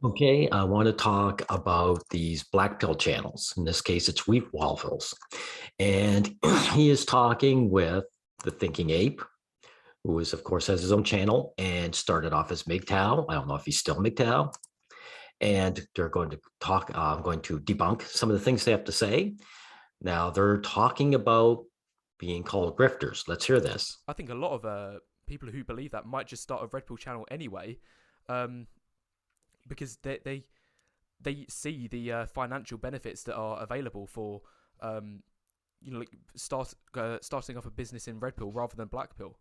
Okay, I want to talk about these black pill channels. In this case, it's wheat waffles. And he is talking with the Thinking Ape, who is, of course, has his own channel and started off as MGTOW. I don't know if he's still MGTOW. And they're going to talk, I'm going to debunk some of the things they have to say. Now, they're talking about being called grifters. Let's hear this. I think a lot of people who believe that might just start a Red Pill channel anyway, um, because they see the financial benefits that are available for like starting off a business in Red Pill rather than Black Pill.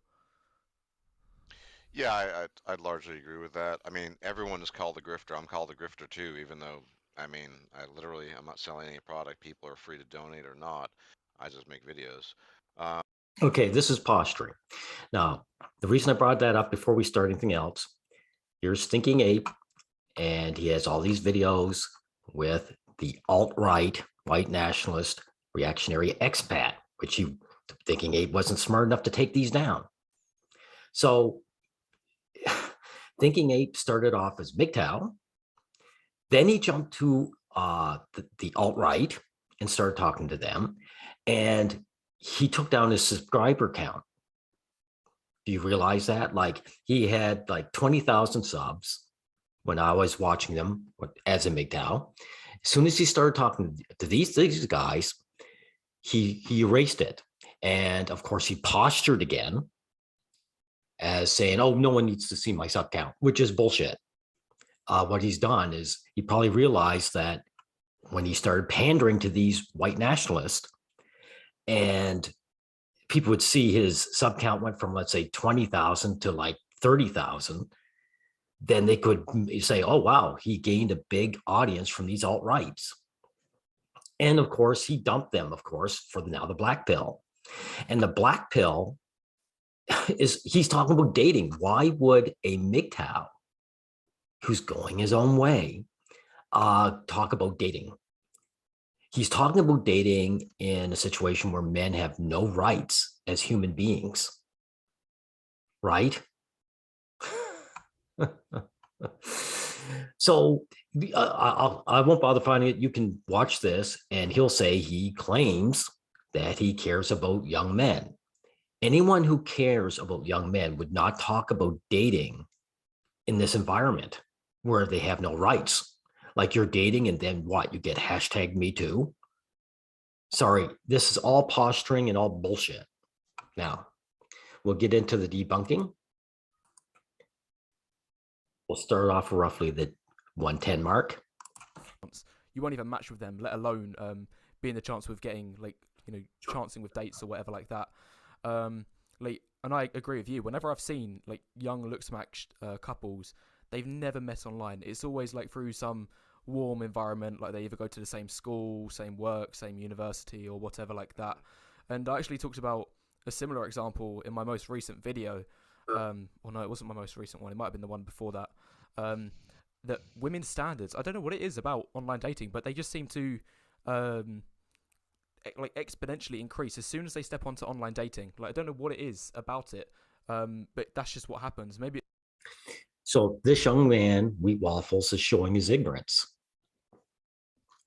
Yeah, I'd largely agree with that. I mean, everyone is called a grifter. I'm called a grifter too, even though, I mean, I'm not selling any product. People are free to donate or not. I just make videos. Um, Okay, this is posturing. Now, the reason I brought that up before we start anything else, here's Thinking Ape, and he has all these videos with the alt-right, white nationalist, reactionary expat, which he, Thinking Ape wasn't smart enough to take these down. So Thinking Ape started off as MGTOW, then he jumped to the alt-right and started talking to them, and he took down his subscriber count. Do you realize that? Like, he had like 20,000 subs when I was watching them as a MGTOW. As soon as he started talking to these guys, he erased it. And of course, he postured again as saying, oh, no one needs to see my sub count, which is bullshit. What he's done is he probably realized that when he started pandering to these white nationalists, and people would see his sub count went from, let's say, 20,000 to like 30,000, then they could say, oh, wow, he gained a big audience from these alt-rights. And of course, he dumped them, of course, for now the black pill. And the black pill is, he's talking about dating. Why would a MGTOW who's going his own way talk about dating? He's talking about dating in a situation where men have no rights as human beings, right? So I won't bother finding it. You can watch this, and he'll say he claims that he cares about young men. Anyone who cares about young men would not talk about dating in this environment where they have no rights. Like, you're dating and then what? You get hashtag me too. Sorry, this is all posturing and all bullshit. Now, we'll get into the debunking. We'll start off roughly the 110 mark. You won't even match with them, let alone be in the chance with getting chancing with dates or whatever like that. And I agree with you. Whenever I've seen like young looks matched couples, they've never met online. It's always like through some warm environment, like they either go to the same school, same work, same university, or whatever like that. And I actually talked about a similar example in my most recent video. Well, no, it wasn't my most recent one. It might have been the one before that. That women's standards, I don't know what it is about online dating, but they just seem to like exponentially increase as soon as they step onto online dating. Like, I don't know what it is about it, but that's just what happens. Maybe. So this young man, Wheat Waffles, is showing his ignorance.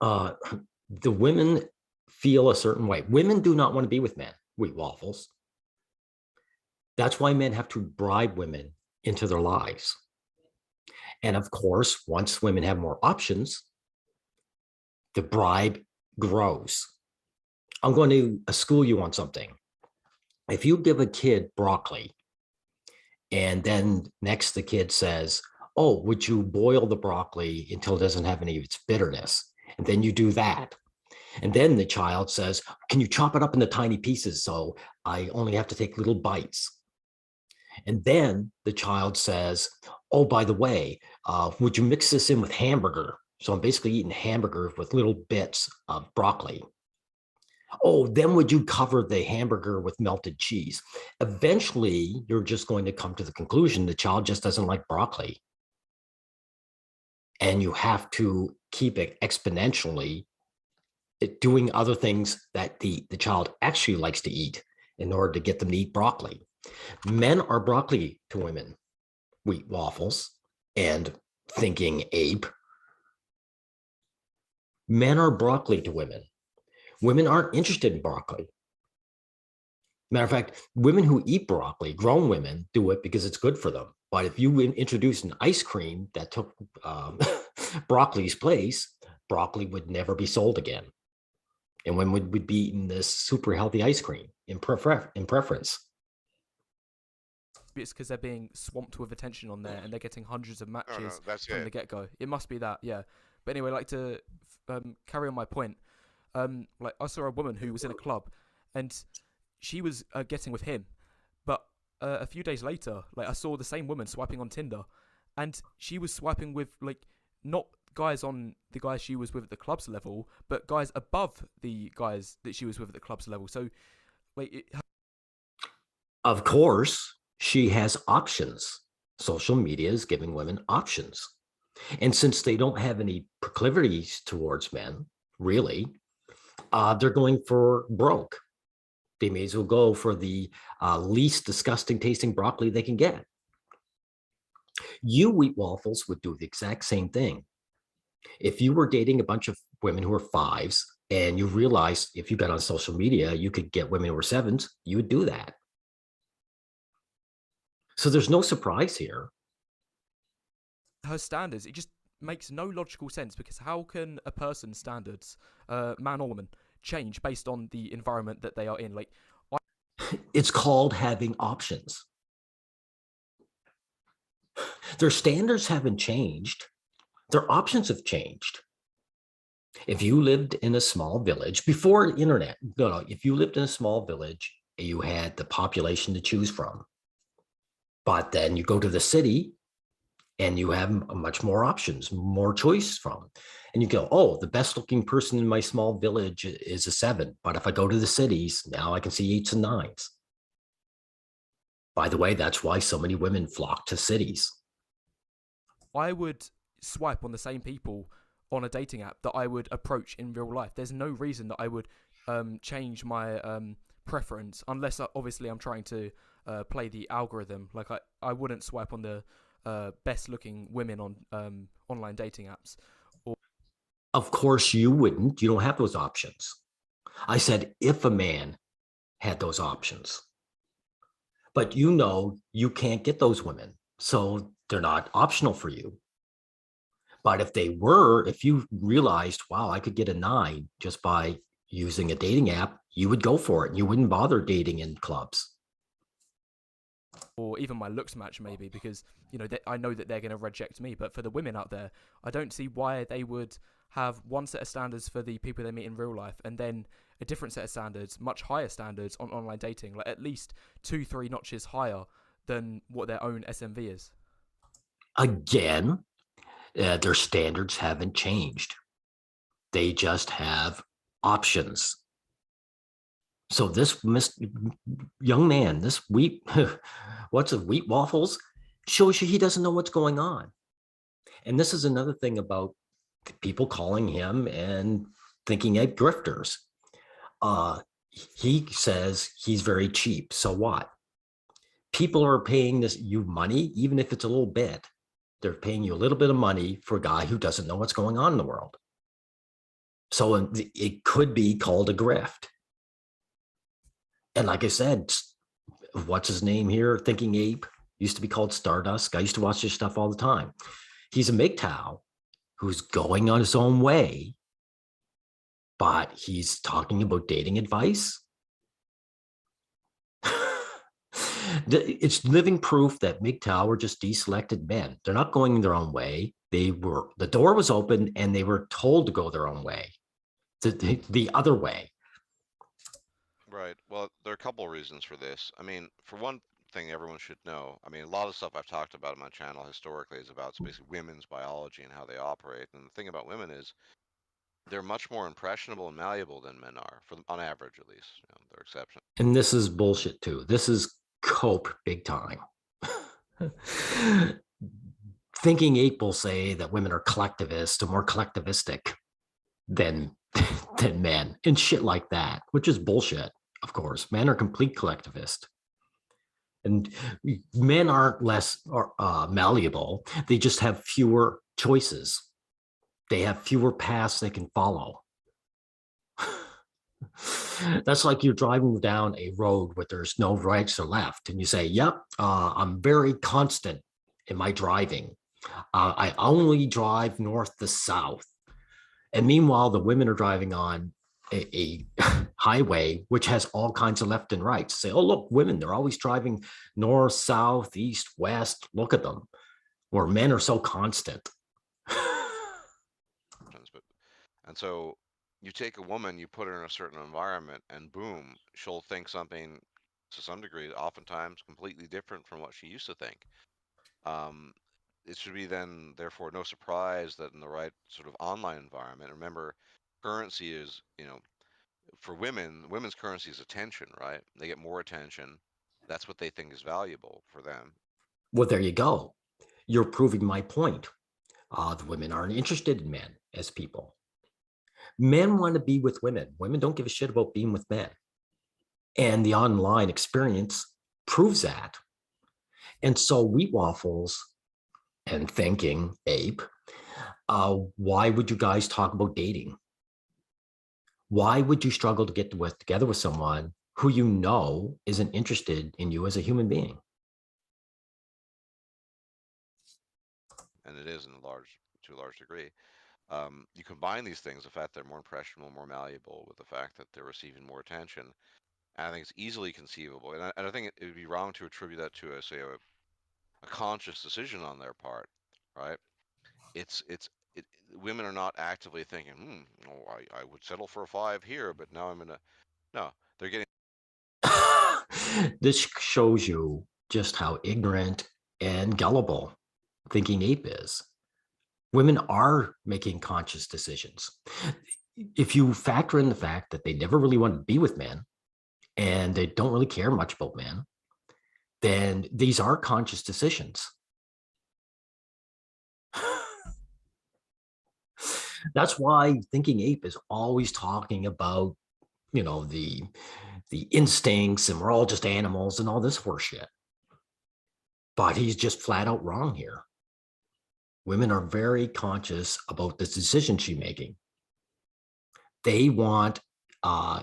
The women feel a certain way. Women do not want to be with men, Wheat Waffles. That's why men have to bribe women into their lives. And of course, once women have more options, the bribe grows. I'm going to school you on something. If you give a kid broccoli, and then next the kid says, oh, would you boil the broccoli until it doesn't have any of its bitterness? And then you do that. And then the child says, can you chop it up into tiny pieces so I only have to take little bites? And then the child says, oh, by the way, would you mix this in with hamburger? So I'm basically eating hamburger with little bits of broccoli. Oh, then would you cover the hamburger with melted cheese? Eventually, you're just going to come to the conclusion the child just doesn't like broccoli. And you have to keep it exponentially doing other things that the child actually likes to eat in order to get them to eat broccoli. Men are broccoli to women, Wheat Waffles, and Thinking-Ape. Men are broccoli to women. Women aren't interested in broccoli. Matter of fact, women who eat broccoli, grown women, do it because it's good for them. But if you introduce an ice cream that took broccoli's place, broccoli would never be sold again. And women would be eating this super healthy ice cream in preference. It's because they're being swamped with attention on there, and they're getting hundreds of matches that's from it. the get-go. It must be that, yeah. But anyway, like to carry on my point. Like I saw a woman who was in a club, and she was getting with him, but a few days later, like I saw the same woman swiping on Tinder, and she was swiping with like not guys on the guys she was with at the club's level, but guys above the guys that she was with at the club's level. So, like, of course, she has options. Social media is giving women options. And since they don't have any proclivities towards men, really, they're going for broke. They may as well go for the least disgusting tasting broccoli they can get. You wheat waffles would do the exact same thing. If you were dating a bunch of women who are fives and you realized if you got on social media, you could get women who are sevens, you would do that. So there's no surprise here. her standards, it just makes no logical sense, because how can a person's standards, man or woman, change based on the environment that they are in? Like, It's called having options. Their standards haven't changed. Their options have changed. If you lived in a small village before internet, if you lived in a small village, you had the population to choose from. But then you go to the city and you have much more options, more choice from. And you go, oh, the best looking person in my small village is a 7. But if I go to the cities, now I can see 8s and 9s. By the way, that's why so many women flock to cities. I would swipe on the same people on a dating app that I would approach in real life. There's no reason that I would change my preference, unless obviously I'm trying to play the algorithm. Like I wouldn't swipe on the best looking women on online dating apps. Of course you wouldn't. You don't have those options. I said if a man had those options. But you know you can't get those women, so they're not optional for you. But if they were, if you realized, wow, I could get a 9 just by using a dating app, you would go for it. You wouldn't bother dating in clubs. Or even my looks match, maybe, because I know that they're going to reject me. But for the women out there, I don't see why they would have one set of standards for the people they meet in real life, and then a different set of standards, much higher standards on online dating, like at least 2-3 notches higher than what their own SMV is. Again, their standards haven't changed. They just have options. So this young man, this wheat waffles, shows you he doesn't know what's going on. And this is another thing about people calling him and Thinking-Ape grifters. He says he's very cheap. So what? People are paying you money, even if it's a little bit. They're paying you a little bit of money for a guy who doesn't know what's going on in the world. So it could be called a grift. And like I said, what's his name here? Thinking-Ape used to be called Stardust. I used to watch this stuff all the time. He's a MGTOW who's going on his own way, but he's talking about dating advice. It's living proof that MGTOW were just deselected men. They're not going their own way. The door was open and they were told to go their own way, the other way. Right. Well, there are a couple of reasons for this. I mean, for one thing, everyone should know. I mean, a lot of stuff I've talked about on my channel historically is about basically women's biology and how they operate. And the thing about women is they're much more impressionable and malleable than men are, on average, at least. There are exceptions. And this is bullshit too. This is cope big time. Thinking-Ape will say that women are collectivist or more collectivistic than men and shit like that, which is bullshit. Of course, men are complete collectivist. And men aren't less malleable. They just have fewer choices. They have fewer paths they can follow. That's like you're driving down a road where there's no rights or left. And you say, yep, I'm very constant in my driving. I only drive north to south. And meanwhile, the women are driving on a highway which has all kinds of left and right. Say, oh, look, women, they're always driving north, south, east, west. Look at them. Where men are so constant. And so you take a woman, you put her in a certain environment, and boom, she'll think something to some degree, oftentimes completely different from what she used to think. Um, it should be then, therefore, no surprise that in the right sort of online environment, remember, currency is, for women, women's currency is attention, right? They get more attention. That's what they think is valuable for them. Well, there you go. You're proving my point. The women aren't interested in men as people. Men want to be with women. Women don't give a shit about being with men. And the online experience proves that. And so Wheat Waffles and Thinking-Ape, why would you guys talk about dating? Why would you struggle to get together with someone who you know isn't interested in you as a human being? And it is to a large degree. You combine these things, the fact they're more impressionable, more malleable, with the fact that they're receiving more attention. And I think it's easily conceivable. And I think it would be wrong to attribute that to, a conscious decision on their part, right? It, women are not actively thinking, I would settle for a 5 here, but now I'm in a, no, they're getting. This shows you just how ignorant and gullible Thinking-Ape is. Women are making conscious decisions. If you factor in the fact that they never really want to be with men and they don't really care much about men, then these are conscious decisions. That's why Thinking-Ape is always talking about, the instincts and we're all just animals and all this horseshit. But he's just flat out wrong here. Women are very conscious about the decision she's making. They want,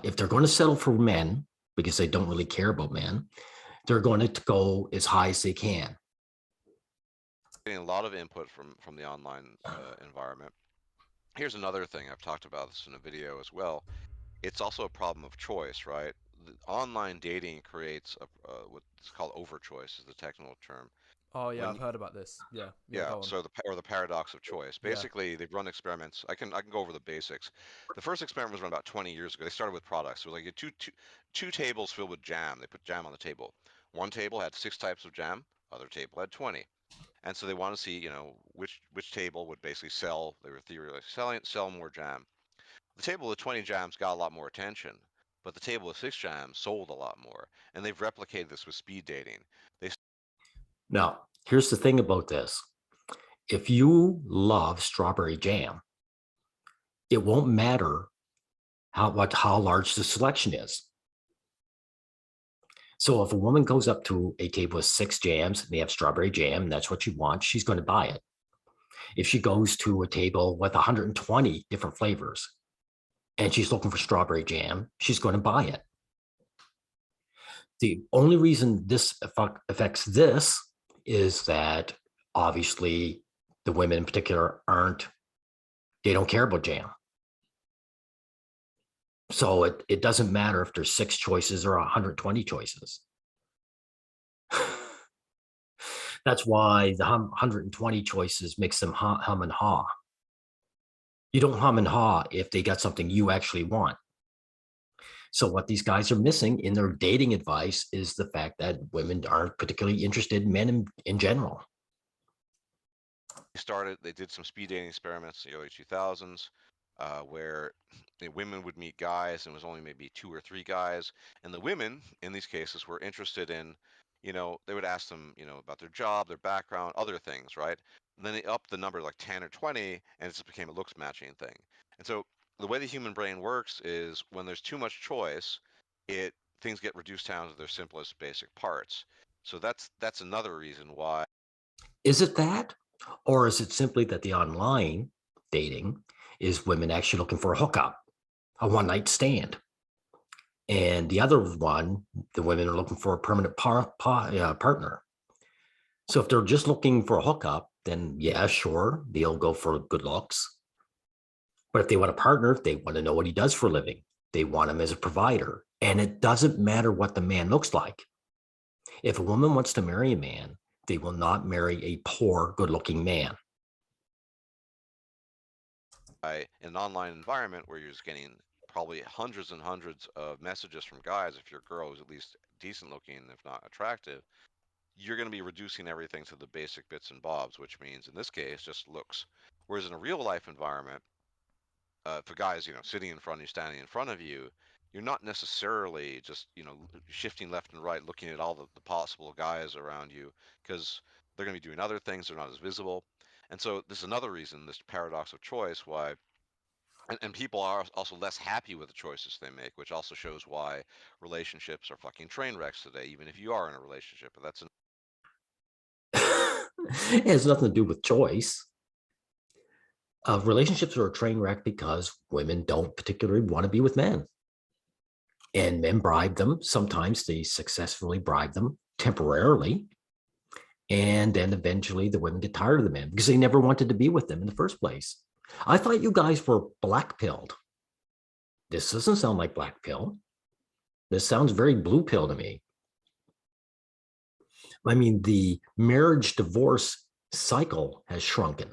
if they're going to settle for men, because they don't really care about men, they're going to go as high as they can. Getting a lot of input from the online environment. Here's another thing, I've talked about this in a video as well. It's also a problem of choice, right? The online dating creates what's called overchoice is the technical term. Oh yeah, When I've heard about this. Yeah, yeah, Yeah, go on. so the paradox of choice. Yeah. Basically, they've run experiments. I can go over the basics. The first experiment was run about 20 years ago. They started with products. So like two tables filled with jam. They put jam on the table. One table had 6 types of jam. Other table had 20. And so they want to see, which table would basically sell. They were theoretically sell more jam. The table with 20 jams got a lot more attention, but the table with 6 jams sold a lot more. And they've replicated this with speed dating. They Now, here's the thing about this. If you love strawberry jam, it won't matter how large the selection is. So if a woman goes up to a table with 6 jams and they have strawberry jam, and that's what she wants, she's going to buy it. If she goes to a table with 120 different flavors and she's looking for strawberry jam, she's going to buy it. The only reason this affects this is that obviously the women in particular they don't care about jam. So it doesn't matter if there's 6 choices or 120 choices. That's why the 120 choices makes them hum and haw. You don't hum and haw if they got something you actually want. So what these guys are missing in their dating advice is the fact that women aren't particularly interested in men in general. They did some speed dating experiments in the early 2000s, where the women would meet guys and it was only maybe 2 or 3 guys. And the women in these cases were interested in, they would ask them, about their job, their background, other things, right? And then they upped the number like 10 or 20 and it just became a looks matching thing. And so the way the human brain works is when there's too much choice, things get reduced down to their simplest basic parts. So that's another reason why. Is it that? Or is it simply that the online dating is women actually looking for a hookup, a one night stand? And the other one, the women are looking for a permanent partner. So if they're just looking for a hookup, then yeah, sure, they'll go for good looks. But if they want a partner, they want to know what he does for a living. They want him as a provider. And it doesn't matter what the man looks like. If a woman wants to marry a man, they will not marry a poor, good-looking man. In an online environment where you're just getting probably hundreds and hundreds of messages from guys, if your girl is at least decent looking, if not attractive, you're going to be reducing everything to the basic bits and bobs, which means in this case just looks. Whereas in a real life environment, for guys, sitting in front of you, standing in front of you, you're not necessarily just, shifting left and right, looking at all the possible guys around you, because they're going to be doing other things. They're not as visible. And so this is another reason, this paradox of choice, why, and people are also less happy with the choices they make, which also shows why relationships are fucking train wrecks today, even if you are in a relationship. But that's It has nothing to do with choice. Relationships are a train wreck because women don't particularly want to be with men. And men bribe them. Sometimes they successfully bribe them temporarily. And then eventually the women get tired of the men because they never wanted to be with them in the first place. I thought you guys were black pilled. This doesn't sound like black pill. This sounds very blue pill to me. I mean, the marriage divorce cycle has shrunken.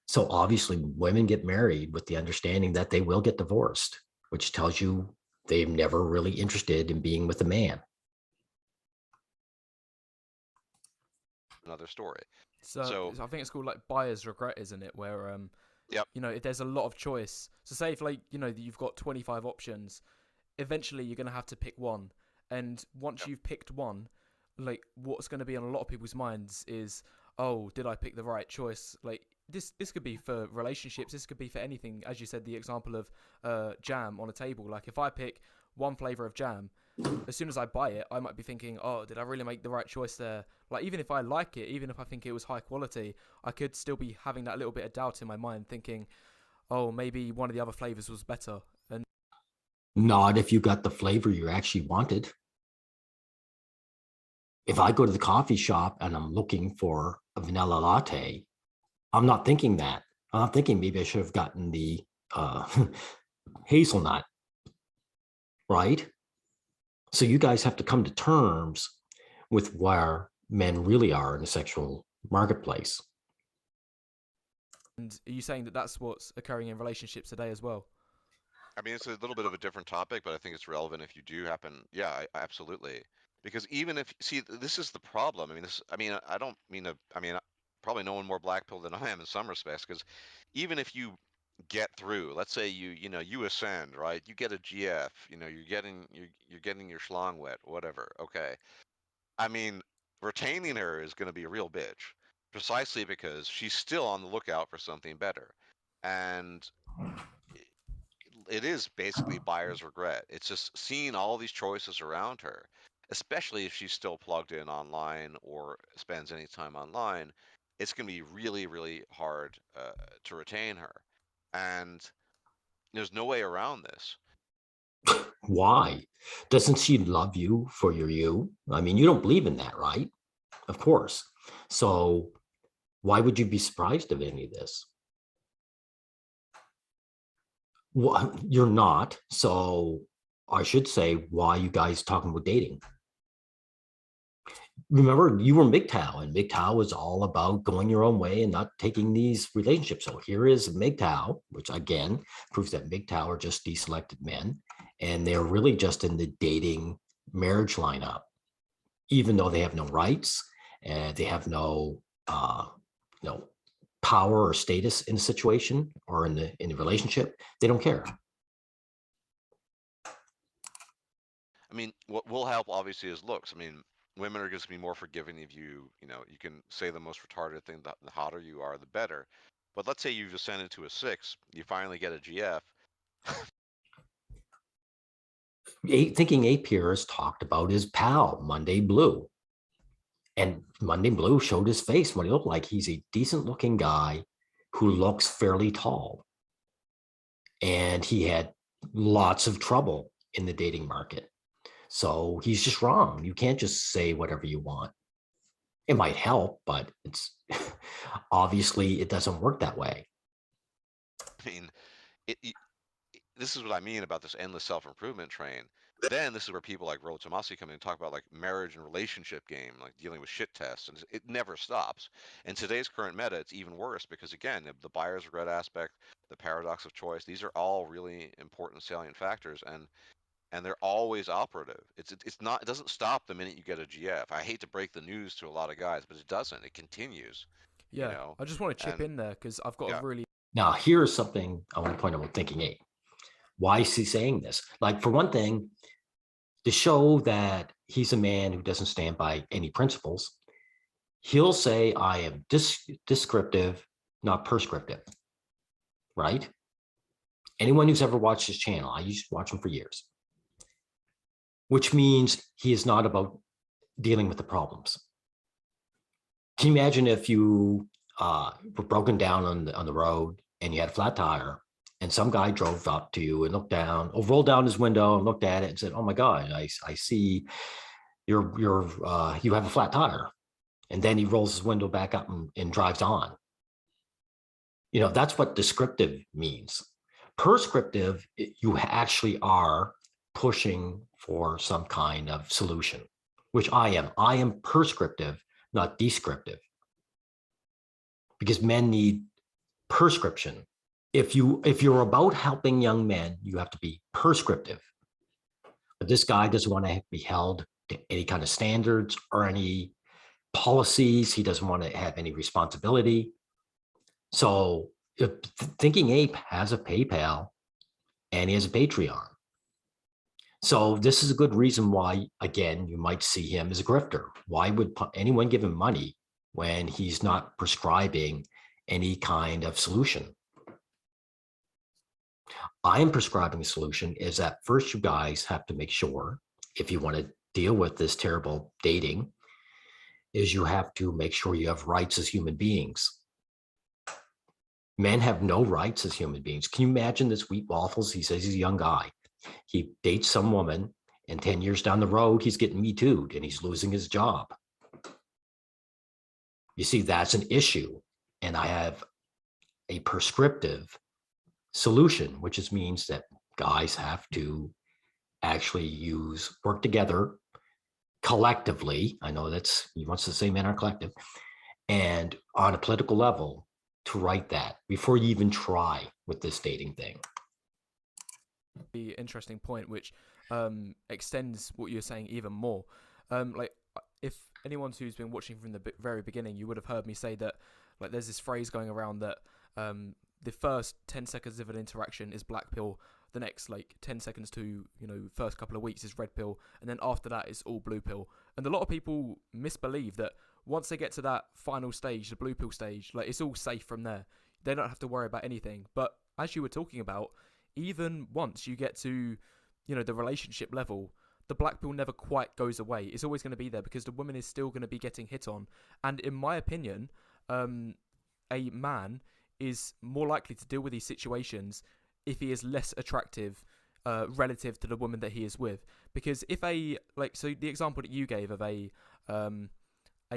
So obviously women get married with the understanding that they will get divorced, which tells you they're never really interested in being with a man. another story. So I think it's called like buyer's regret, isn't it? Where Yep. if there's a lot of choice. So say if like you've got 25 options, eventually you're gonna have to pick one. And once you've picked one, like what's gonna be on a lot of people's minds is, oh, did I pick the right choice? Like this could be for relationships. This could be for anything. As you said, the example of jam on a table. Like if I pick one flavor of jam, as soon as I buy it, I might be thinking, oh, did I really make the right choice there? Like, even if I like it, even if I think it was high quality, I could still be having that little bit of doubt in my mind, thinking, oh, maybe one of the other flavors was better. And Not if you got the flavor you actually wanted. If I go to the coffee shop and I'm looking for a vanilla latte, I'm not thinking that. I'm not thinking maybe I should have gotten the hazelnut, right? So you guys have to come to terms with where men really are in the sexual marketplace. are you saying that that's what's occurring in relationships today as well? I mean, it's a little bit of a different topic, but I think it's relevant if you do happen. Yeah, absolutely. Because even if, see, this is the problem. I mean, I don't mean to, probably no one more black pill than I am in some respects, because even if you get through, let's say you ascend, right? You get a GF, you're getting your schlong wet, whatever. Okay. I mean, retaining her is going to be a real bitch, precisely because she's still on the lookout for something better. And it is basically buyer's regret. It's just seeing all these choices around her, especially if she's still plugged in online or spends any time online. It's going to be really, really hard to retain her. And there's no way around this. Why? Doesn't she love you for your you? I mean, you don't believe in that, right? Of course. So why would you be surprised of any of this? Well, you're not. So I should say, why are you guys talking about dating? Remember, you were MGTOW, and MGTOW was all about going your own way and not taking these relationships. So here is MGTOW, which again proves that MGTOW are just deselected men, and they're really just in the dating marriage lineup, even though they have no rights and they have no, power or status in the situation or in the relationship. They don't care. I mean, what will help obviously is looks. I mean, women are going to be more forgiving if you can say the most retarded thing. The hotter you are, the better. But let's say you've ascended to a 6, you finally get a GF. Thinking-Ape here has talked about his pal, Monday Blue. And Monday Blue showed his face, what he looked like. He's a decent looking guy who looks fairly tall. And he had lots of trouble in the dating market. So he's just wrong. You can't just say whatever you want. It might help, but it's obviously it doesn't work that way. I mean, this is what I mean about this endless self-improvement train. Then this is where people like Rollo Tomasi come in and talk about like marriage and relationship game, like dealing with shit tests, and it never stops. In today's current meta, it's even worse because again, the buyer's regret aspect, the paradox of choice, these are all really important salient factors, and they're always operative. It's not, it doesn't stop the minute you get a GF. I hate to break the news to a lot of guys, but it doesn't. It continues, you Yeah, know. I just want to chip And in there because I've got a yeah, really Now, here's something I want to point out with Thinking-Ape. Why is he saying this? Like, for one thing, to show that he's a man who doesn't stand by any principles, he'll say, I am descriptive, not prescriptive, right? Anyone who's ever watched his channel, I used to watch him for years, which means he is not about dealing with the problems. Can you imagine if you were broken down on the road and you had a flat tire and some guy drove up to you and looked down or rolled down his window and looked at it and said, oh my God, I see you have a flat tire. And then he rolls his window back up and drives on. You know, that's what descriptive means. Prescriptive, you actually are pushing for some kind of solution, which I am. I am prescriptive, not descriptive, because men need prescription. If you're about helping young men, you have to be prescriptive. But this guy doesn't want to be held to any kind of standards or any policies. He doesn't want to have any responsibility. So if Thinking-Ape has a PayPal and he has a Patreon. So this is a good reason why, again, you might see him as a grifter. Why would anyone give him money when he's not prescribing any kind of solution? I am prescribing a solution is that first you guys have to make sure, if you want to deal with this terrible dating, is you have to make sure you have rights as human beings. Men have no rights as human beings. Can you imagine this Wheat Waffles? He says he's a young guy. He dates some woman, and 10 years down the road, he's getting Me Too'd and he's losing his job. You see, that's an issue. And I have a prescriptive solution, which just means that guys have to actually work together collectively. I know he wants to say men are collective, and on a political level to write that before you even try with this dating thing. interesting point, which extends what you're saying even more. Like, if anyone who's been watching from the very beginning, you would have heard me say that, like, there's this phrase going around that the first 10 seconds of an interaction is black pill, the next like 10 seconds to first couple of weeks is red pill, and then after that it's all blue pill. And a lot of people misbelieve that once they get to that final stage, the blue pill stage, like, it's all safe from there. They don't have to worry about anything. But as you were talking about, even once you get to the relationship level, the black pill never quite goes away. It's always going to be there because the woman is still going to be getting hit on. And in my opinion, a man is more likely to deal with these situations if he is less attractive relative to the woman that he is with. Because if so the example that you gave of a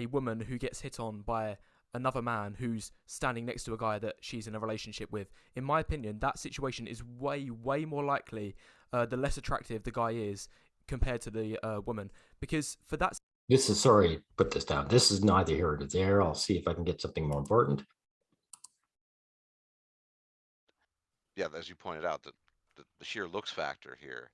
woman who gets hit on by another man who's standing next to a guy that she's in a relationship with, in my opinion, that situation is way, way more likely the less attractive the guy is compared to the woman. Because for that... Sorry, put this down. This is neither here nor there. I'll see if I can get something more important. yeah, as you pointed out, the sheer looks factor here.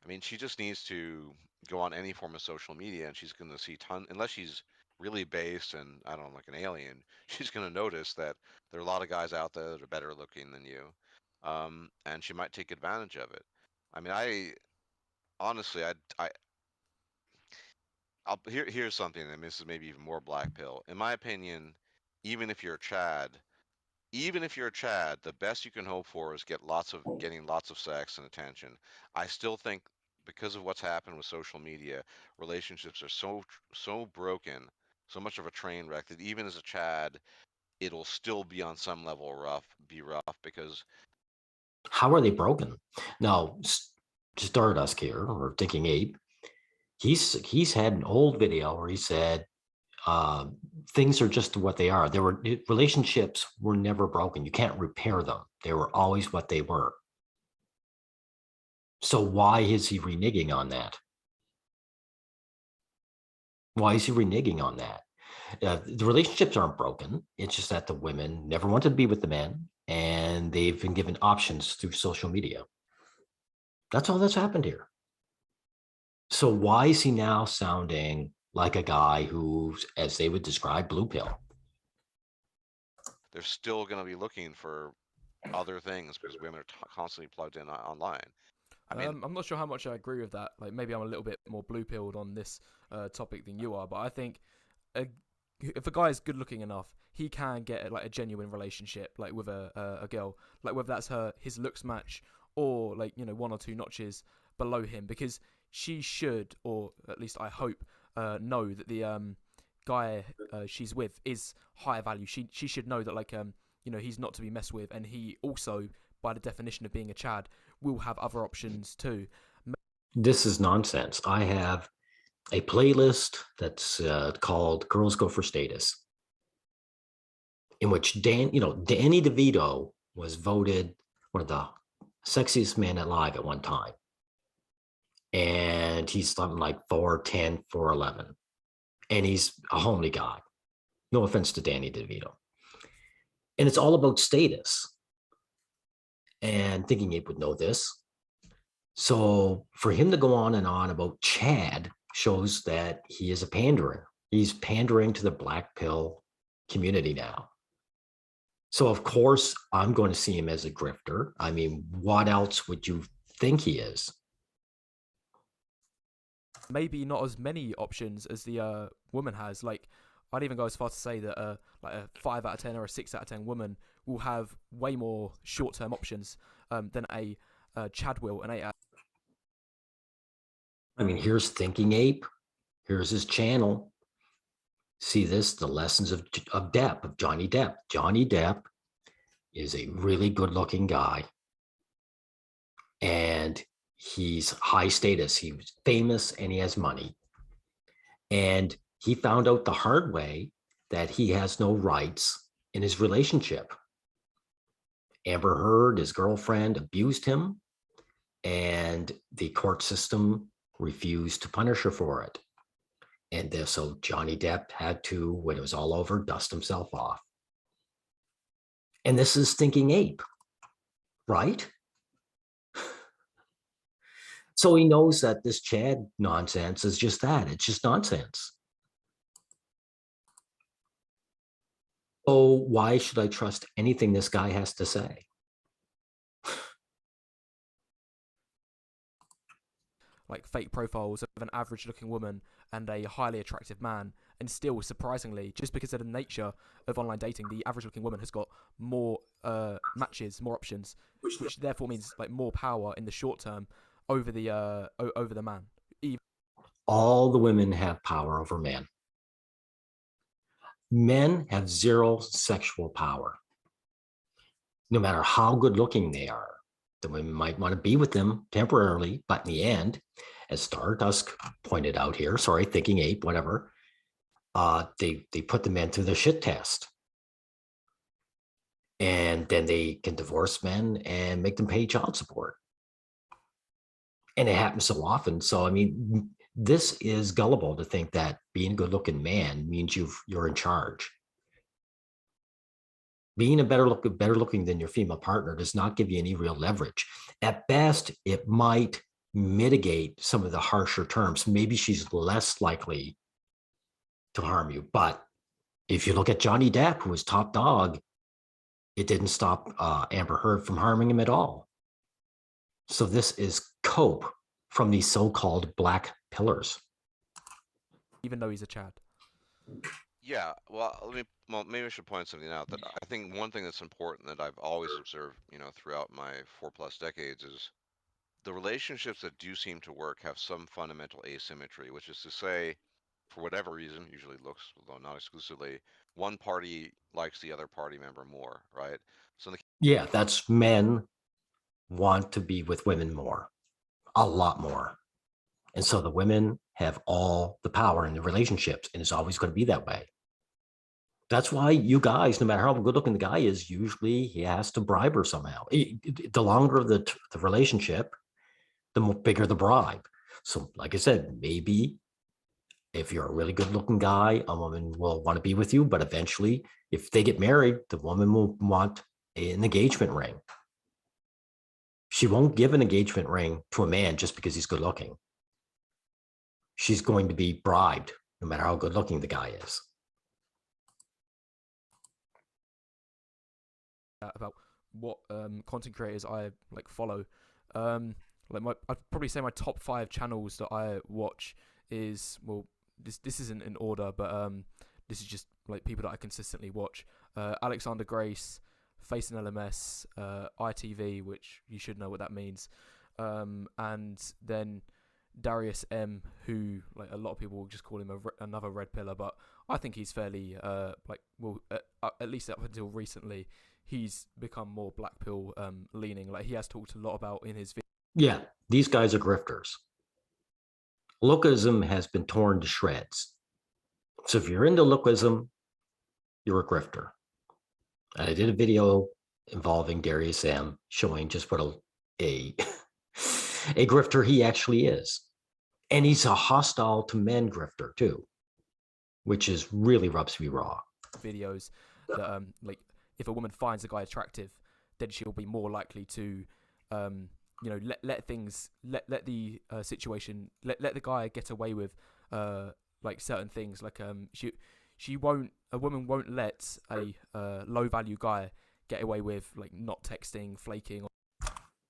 I mean, she just needs to go on any form of social media, and she's going to see unless she's really based and I don't know, like an alien, she's going to notice that there are a lot of guys out there that are better looking than you, and she might take advantage of it. I mean, I honestly, here's something, and this is maybe even more black pill. In my opinion, even if you're a Chad, the best you can hope for is getting lots of sex and attention. I still think because of what's happened with social media, relationships are so broken, so much of a train wreck that even as a Chad, it'll still be on some level rough because How are they broken? Now, Stardust here, or Thinking-Ape, he's had an old video where he said uh, things are just what they are. Relationships were never broken. You can't repair them. They were always what they were. So why is he reneging on that? Why is he reneging on that? The relationships aren't broken. It's just that the women never wanted to be with the men, and they've been given options through social media. That's all that's happened here. So why is he now sounding like a guy who's, as they would describe, blue pill? they're still going to be looking for other things because women are constantly plugged in online. I mean, I'm not sure how much I agree with that. Like maybe I'm a little bit more blue pilled on this topic than you are, but I think a, if a guy is good looking enough, he can get like a genuine relationship, like with a girl, like whether that's his looks match or like one or two notches below him, because she should, or at least I hope, know that the guy she's with is higher value. She should know that like he's not to be messed with, and he also, by the definition of being a Chad, will have other options too. This is nonsense. I have a playlist that's called Girls Go for Status, in which Danny DeVito was voted one of the sexiest men alive at one time. And he's something like 4'10", 4'11". And he's a homely guy. No offense to Danny DeVito. And it's all about status. And Thinking-Ape would know this. So for him to go on and on about Chad shows that he is a panderer. He's pandering to the black pill community now. So of course, I'm going to see him as a grifter. I mean, what else would you think he is? Maybe not as many options as the woman has. Like, I'd even go as far to say that like a 5 out of 10 or a 6 out of 10 woman will have way more short-term options than a Chad will, an 8 out. I mean, here's Thinking-Ape. Here's his channel. See this, the lessons of Depp, of Johnny Depp. Johnny Depp is a really good looking guy. And he's high status. He's famous and he has money. And he found out the hard way that he has no rights in his relationship. Amber Heard, his girlfriend, abused him, and the court system refused to punish her for it. And so Johnny Depp had to, when it was all over, dust himself off. And this is Thinking-Ape, right? So he knows that this Chad nonsense is just that. It's just nonsense. So why should I trust anything this guy has to say? Like fake profiles of an average looking woman and a highly attractive man, and still, surprisingly, just because of the nature of online dating, the average looking woman has got more matches, more options, which therefore means like more power in the short term over the man. All the women have power over men. Men have zero sexual power. No matter how good looking they are, the women might want to be with them temporarily, but in the end, as Stardust pointed out here, sorry, Thinking-Ape, whatever, they put the men through the shit test. And then they can divorce men and make them pay child support. And it happens so often. So, I mean, this is gullible to think that being a good looking man means you're in charge. Being a better looking than your female partner does not give you any real leverage. At best, it might mitigate some of the harsher terms. Maybe she's less likely to harm you. But if you look at Johnny Depp, who was top dog, it didn't stop Amber Heard from harming him at all. So this is cope from these so-called black pillars. Even though he's a Chad. yeah, well, maybe I should point something out that I think one thing that's important that I've always observed, throughout my 4+ decades is the relationships that do seem to work have some fundamental asymmetry, which is to say, for whatever reason, usually looks, although not exclusively, one party likes the other party member more, right? So in Yeah, that's men want to be with women more, a lot more. And so the women have all the power in the relationships, and it's always going to be that way. That's why you guys, no matter how good looking the guy is, usually he has to bribe her somehow. The longer the relationship, the bigger the bribe. So, like I said, maybe if you're a really good looking guy, a woman will want to be with you, but eventually, if they get married, the woman will want an engagement ring. She won't give an engagement ring to a man just because he's good looking. She's going to be bribed no matter how good looking the guy is. About what content creators I like follow. I'd probably say my top 5 channels that I watch is, well, this isn't in order, but this is just like people that I consistently watch. Alexander Grace, Face and LMS, ITV, which you should know what that means, and then Darius M, who like a lot of people will just call him another red pillar, but I think he's fairly at least up until recently, he's become more black pill leaning. Like he has talked a lot about in his Yeah, these guys are grifters. Lookism has been torn to shreds. So if you're into lookism, you're a grifter. And I did a video involving Darius M showing just what a grifter he actually is. And he's a hostile to men grifter too, which is really rubs me raw. videos that like if a woman finds a guy attractive, then she'll be more likely to let the situation let the guy get away with like certain things, like a woman won't let a low value guy get away with like not texting, flaking.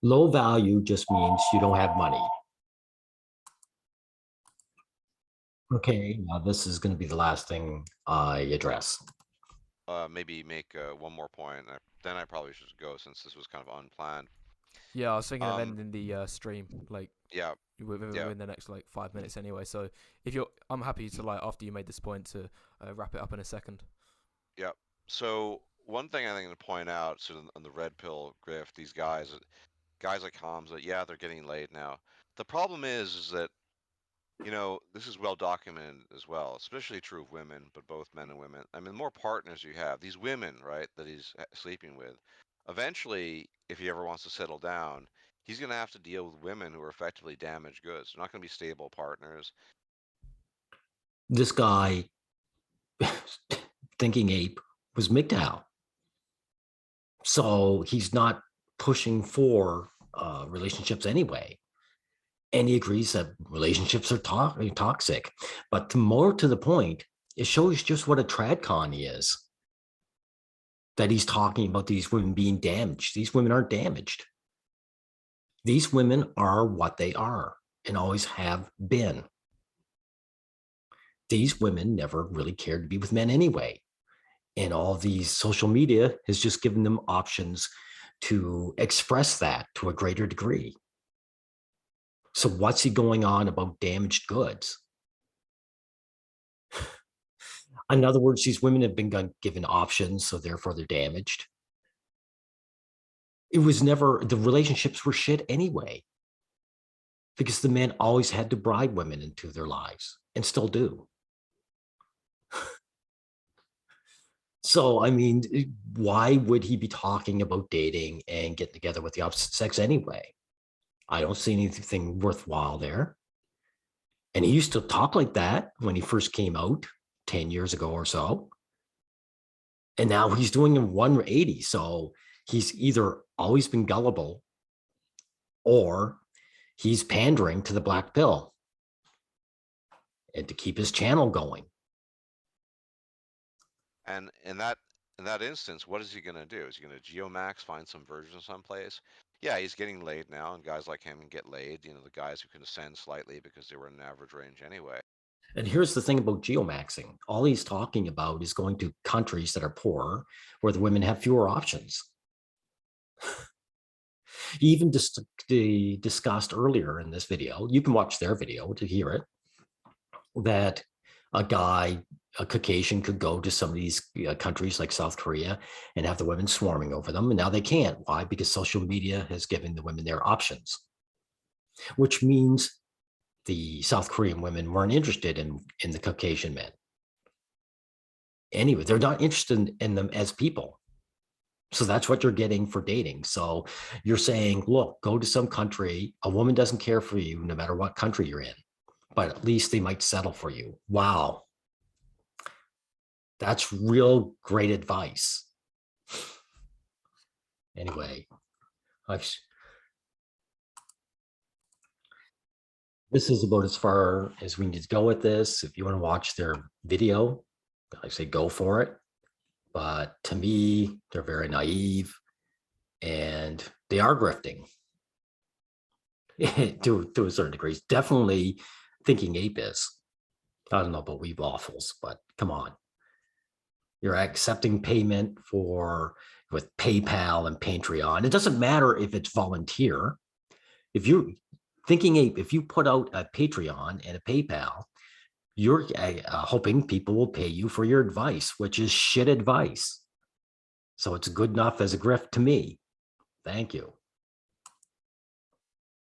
Low value just means you don't have money. Okay, now this is going to be the last thing I address. maybe make one more point. Then I probably should go since this was kind of unplanned. Yeah, I was thinking of ending the stream like Yeah, within the next like 5 minutes anyway. So if you're, I'm happy to like after you made this point to wrap it up in a second. yeah. So one thing I think to point out, so on the red pill grift, these guys like Hamza, yeah, they're getting laid now. The problem is that this is well documented as well, especially true of women, but both men and women. I mean, the more partners you have, these women, right, that he's sleeping with, eventually, if he ever wants to settle down, he's going to have to deal with women who are effectively damaged goods. They're not going to be stable partners. This guy, Thinking-Ape, was MGTOW. So he's not pushing for relationships anyway. And he agrees that relationships are toxic. But more to the point, it shows just what a tradcon he is. That he's talking about these women being damaged. These women aren't damaged. These women are what they are and always have been. These women never really cared to be with men anyway. And all these social media has just given them options to express that to a greater degree. So what's he going on about damaged goods? In other words, these women have been given options, so therefore they're damaged. It was never, the relationships were shit anyway, because the men always had to bribe women into their lives and still do. So, I mean, why would he be talking about dating and getting together with the opposite sex anyway? I don't see anything worthwhile there. And he used to talk like that when he first came out 10 years ago or so. And now he's doing a 180. So he's either always been gullible or he's pandering to the black pill and to keep his channel going. And in that instance, what is he going to do? Is he going to geomax, find some version someplace? Yeah, he's getting laid now, and guys like him can get laid. The guys who can ascend slightly because they were in an average range anyway. And here's the thing about geomaxing. All he's talking about is going to countries that are poor, where the women have fewer options. He even discussed earlier in this video, you can watch their video to hear it, that a Caucasian could go to some of these countries like South Korea and have the women swarming over them. And now they can't. Why? Because social media has given the women their options, which means the South Korean women weren't interested in the Caucasian men. Anyway, they're not interested in them as people. So that's what you're getting for dating. So you're saying, look, go to some country. A woman doesn't care for you no matter what country you're in, but at least they might settle for you. Wow. That's real great advice. Anyway, this is about as far as we need to go with this. If you want to watch their video, I say go for it. But to me, they're very naive and they are grifting to a certain degree. Definitely Thinking-Ape is. I don't know about Wheat Waffles, but come on. You're accepting payment with PayPal and Patreon. It doesn't matter if it's volunteer. If you're Thinking-Ape, if you put out a Patreon and a PayPal, you're hoping people will pay you for your advice, which is shit advice. So it's good enough as a grift to me. Thank you.